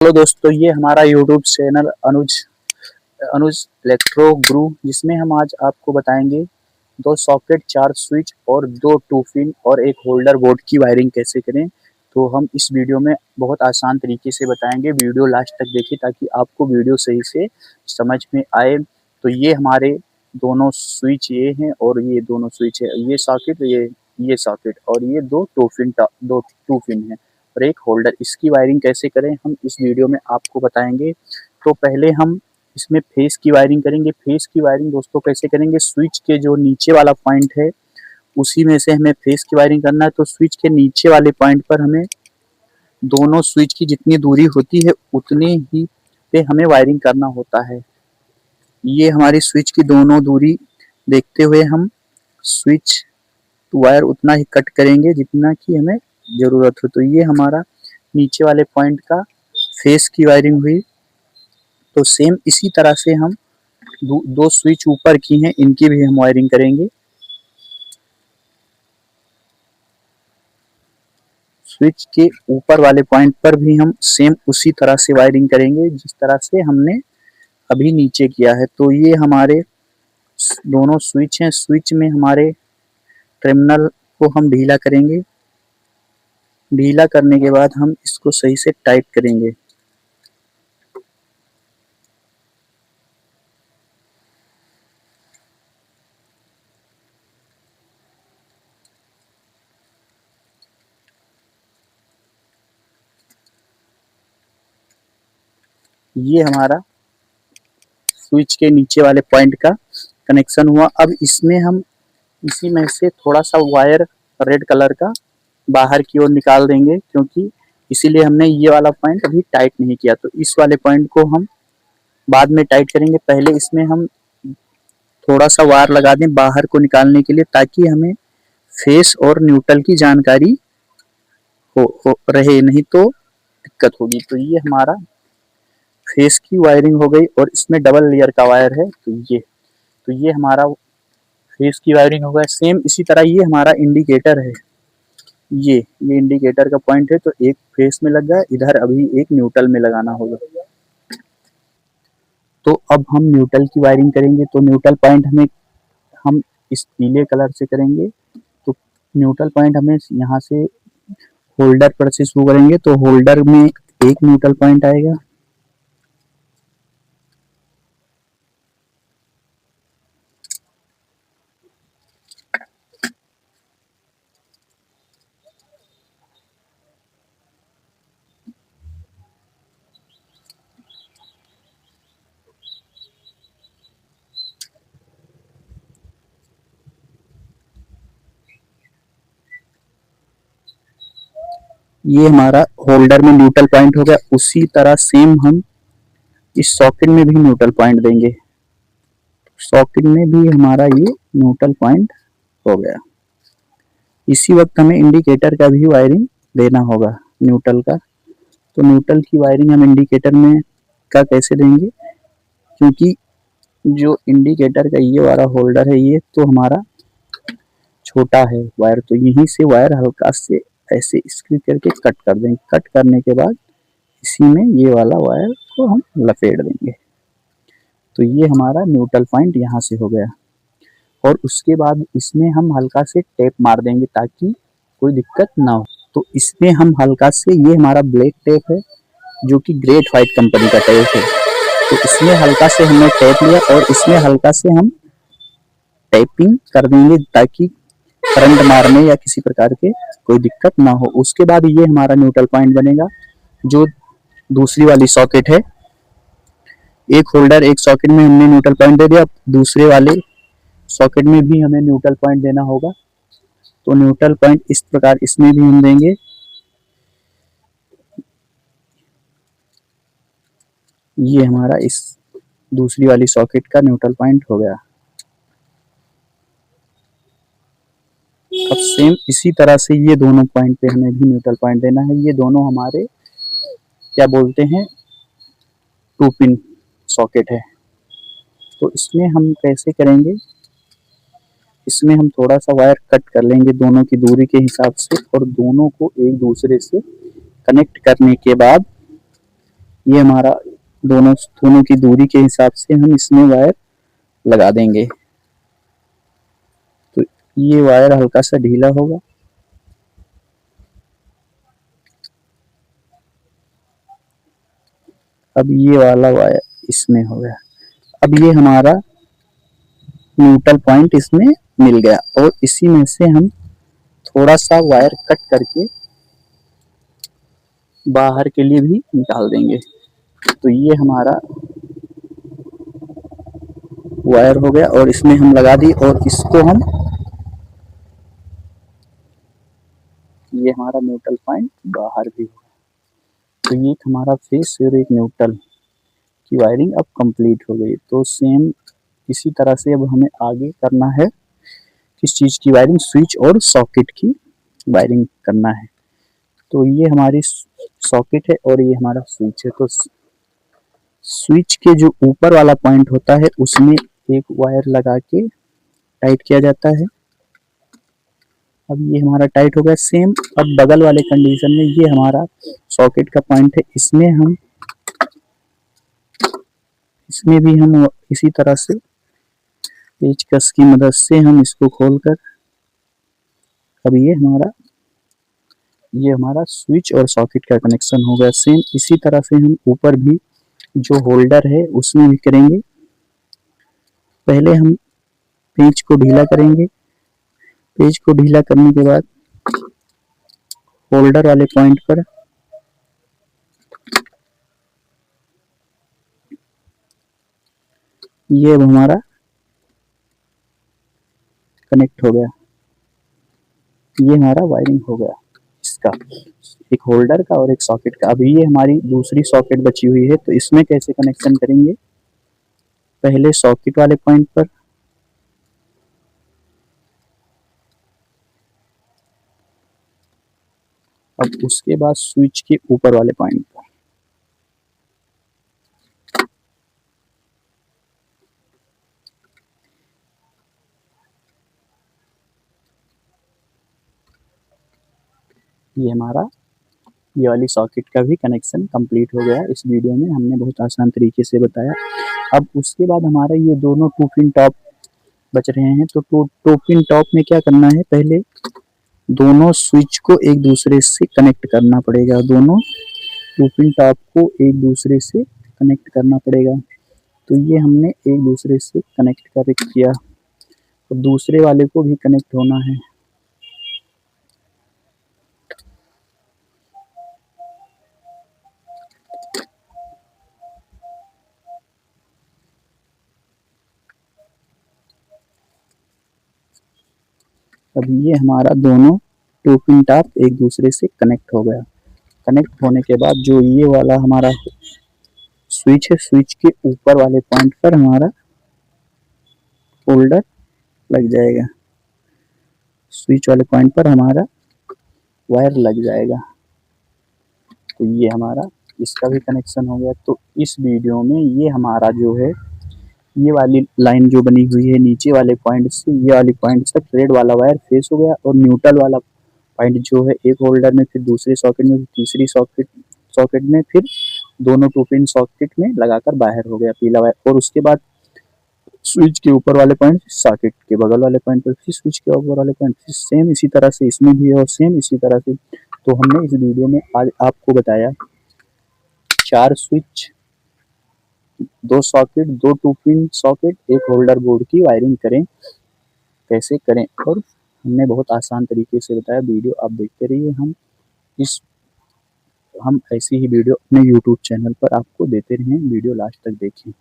Hello दोस्तों, ये हमारा यूट्यूब चैनल अनुज अनुज इलेक्ट्रो गुरु, जिसमें हम आज आपको बताएंगे दो सॉकेट, चार स्विच और दो टू पिन और एक होल्डर बोर्ड की वायरिंग कैसे करें। तो हम इस वीडियो में बहुत आसान तरीके से बताएंगे। वीडियो लास्ट तक देखिए ताकि आपको वीडियो सही से समझ में आए। तो ये हमारे दोनों स्विच ये हैं और ये दोनों स्विच है, ये सॉकेट, ये सॉकेट और ये दो टू पिन है और एक होल्डर। इसकी वायरिंग कैसे करें हम इस वीडियो में आपको बताएंगे। तो पहले हम इसमें फेस की वायरिंग करेंगे। फेस की वायरिंग दोस्तों कैसे करेंगे, स्विच के जो नीचे वाला पॉइंट है उसी में से हमें फेस की वायरिंग करना है। तो स्विच के नीचे वाले पॉइंट पर हमें दोनों स्विच की जितनी दूरी होती है उतनी ही पे हमें वायरिंग करना होता है। ये हमारी स्विच की दोनों दूरी देखते हुए हम स्विच वायर उतना ही कट करेंगे जितना कि हमें जरूरत हो। तो ये हमारा नीचे वाले पॉइंट का फेस की वायरिंग हुई। तो सेम इसी तरह से हम दो स्विच ऊपर की हैं, इनकी भी हम वायरिंग करेंगे। स्विच के ऊपर वाले पॉइंट पर भी हम सेम उसी तरह से वायरिंग करेंगे जिस तरह से हमने अभी नीचे किया है। तो ये हमारे दोनों स्विच हैं। स्विच में हमारे टर्मिनल को हम ढीला करेंगे। ढीला करने के बाद हम इसको सही से टाइट करेंगे। ये हमारा स्विच के नीचे वाले पॉइंट का कनेक्शन हुआ। अब इसमें हम इसी में से थोड़ा सा वायर रेड कलर का बाहर की ओर निकाल देंगे, क्योंकि इसीलिए हमने ये वाला पॉइंट अभी टाइट नहीं किया। तो इस वाले पॉइंट को हम बाद में टाइट करेंगे। पहले इसमें हम थोड़ा सा वायर लगा दें बाहर को निकालने के लिए, ताकि हमें फेस और न्यूट्रल की जानकारी हो रहे, नहीं तो दिक्कत होगी। तो ये हमारा फेस की वायरिंग हो गई और इसमें डबल लेयर का वायर है। तो ये हमारा फेस की वायरिंग हो गया। सेम इसी तरह ये हमारा इंडिकेटर है। ये इंडिकेटर का पॉइंट है, तो एक फेस में लग गया, इधर अभी एक न्यूट्रल में लगाना होगा। तो अब हम न्यूट्रल की वायरिंग करेंगे। तो न्यूट्रल पॉइंट हम इस पीले कलर से करेंगे। तो न्यूट्रल पॉइंट हमें यहाँ से होल्डर पर से शुरू करेंगे। तो होल्डर में एक न्यूट्रल पॉइंट आएगा। ये हमारा होल्डर में न्यूट्रल पॉइंट हो गया। उसी तरह सेम हम इस सॉकेट में भी न्यूट्रल पॉइंट देंगे। सॉकेट में भी हमारा ये न्यूट्रल पॉइंट हो गया। इसी वक्त हमें इंडिकेटर का भी वायरिंग देना होगा न्यूट्रल का। तो न्यूट्रल की वायरिंग हम इंडिकेटर में का कैसे देंगे, क्योंकि जो इंडिकेटर का ये वाला होल्डर है ये तो हमारा छोटा है वायर, तो यहीं से वायर हल्का से ऐसे स्क्रू करके कट कर देंगे। कट करने के बाद इसी में ये वाला वायर को हम लपेट देंगे। तो ये हमारा न्यूट्रल पॉइंट यहाँ से हो गया। और उसके बाद इसमें हम हल्का से टेप मार देंगे ताकि कोई दिक्कत ना हो। तो इसमें हम हल्का से, ये हमारा ब्लैक टेप है जो कि ग्रेट व्हाइट कंपनी का टेप है। तो इसमें हल्का से हमने टेप लिया और इसमें हल्का से हम टेपिंग कर देंगे ताकि करंट मारने या किसी प्रकार के कोई दिक्कत ना हो। उसके बाद ये हमारा न्यूट्रल पॉइंट बनेगा। जो दूसरी वाली सॉकेट है, एक होल्डर एक सॉकेट में हमने न्यूट्रल पॉइंट दे दिया, दूसरे वाले सॉकेट में भी हमें न्यूट्रल पॉइंट देना होगा। तो न्यूट्रल पॉइंट इस प्रकार इसमें भी हम देंगे। ये हमारा इस दूसरी वाली सॉकेट का न्यूट्रल पॉइंट हो गया। अब सेम इसी तरह से ये दोनों पॉइंट पे हमें भी न्यूट्रल पॉइंट देना है। ये दोनों हमारे क्या बोलते हैं, टू पिन सॉकेट है। तो इसमें हम कैसे करेंगे, इसमें हम थोड़ा सा वायर कट कर लेंगे दोनों की दूरी के हिसाब से और दोनों को एक दूसरे से कनेक्ट करने के बाद ये हमारा दोनों दोनों की दूरी के हिसाब से हम इसमें वायर लगा देंगे। तो ये वायर हल्का सा ढीला होगा। अब ये वाला वायर इसमें हो गया। अब ये हमारा न्यूट्रल पॉइंट इसमें मिल गया और इसी में से हम थोड़ा सा वायर कट करके बाहर के लिए भी निकाल देंगे। तो ये हमारा वायर हो गया और इसमें हम लगा दी और इसको हम, ये हमारा न्यूट्रल पॉइंट बाहर भी हो गया। तो ये हमारा फेस और एक न्यूट्रल की वायरिंग अब कंप्लीट हो गई। तो सेम इसी तरह से अब हमें आगे करना है किस चीज़ की वायरिंग, स्विच और सॉकेट की वायरिंग करना है। तो ये हमारी सॉकेट है और ये हमारा स्विच है। तो स्विच के जो ऊपर वाला पॉइंट होता है उसमें एक वायर लगा के टाइट किया जाता है। अब ये हमारा टाइट हो गया। सेम अब बगल वाले कंडीशन में ये हमारा सॉकेट का पॉइंट है, इसमें भी हम इसी तरह से पेचकस की मदद से हम इसको खोलकर, अब ये हमारा स्विच और सॉकेट का कनेक्शन हो गया। सेम इसी तरह से हम ऊपर भी जो होल्डर है उसमें भी करेंगे। पहले हम पेच को ढीला करेंगे। पेज को ढीला करने के बाद होल्डर वाले पॉइंट पर ये अब हमारा कनेक्ट हो गया। ये हमारा वायरिंग हो गया इसका, एक होल्डर का और एक सॉकेट का। अभी ये हमारी दूसरी सॉकेट बची हुई है, तो इसमें कैसे कनेक्शन करेंगे, पहले सॉकेट वाले पॉइंट पर अब उसके बाद स्विच के ऊपर वाले पॉइंट पर। ये हमारा ये वाली सॉकेट का भी कनेक्शन कंप्लीट हो गया। इस वीडियो में हमने बहुत आसान तरीके से बताया। अब उसके बाद हमारा ये दोनों 2 पिन टॉप बच रहे हैं। तो 2 पिन टॉप में क्या करना है, पहले दोनों स्विच को एक दूसरे से कनेक्ट करना पड़ेगा। दोनों 2 पिन टॉप को एक दूसरे से कनेक्ट करना पड़ेगा। तो ये हमने एक दूसरे से कनेक्ट कर किया, तो दूसरे वाले को भी कनेक्ट होना है। अब ये हमारा दोनों 2 पिन टॉप एक दूसरे से कनेक्ट हो गया। कनेक्ट होने के बाद जो ये वाला हमारा स्विच है, स्विच के ऊपर वाले पॉइंट पर हमारा होल्डर लग जाएगा। स्विच वाले पॉइंट पर हमारा वायर लग जाएगा। तो ये हमारा इसका भी कनेक्शन हो गया। तो इस वीडियो में ये हमारा जो है, ये वाली लाइन जो बनी हुई है नीचे वाले पॉइंट से ये वाली पॉइंट तक रेड वाला वायर फेस हो गया और न्यूट्रल वाला पॉइंट जो है एक होल्डर में, फिर दूसरे सॉकेट में, तीसरी सॉकेट में, फिर दोनों 2 पिन सॉकेट में लगाकर बाहर हो गया पीला वायर। और उसके बाद स्विच के ऊपर वाले पॉइंट, सॉकेट के बगल वाले पॉइंट पर, फिर स्विच के ऊपर वाले पॉइंट, फिर सेम इसी तरह से इसमें भी और सेम इसी तरह से। तो हमने इस वीडियो में आज आपको बताया 4 स्विच, 2 सॉकेट, 2 2 पिन सॉकेट, एक होल्डर बोर्ड की वायरिंग करें, कैसे करें, और हमने बहुत आसान तरीके से बताया। वीडियो आप देखते रहिए। हम ऐसी ही वीडियो अपने YouTube चैनल पर आपको देते रहें। वीडियो लास्ट तक देखें।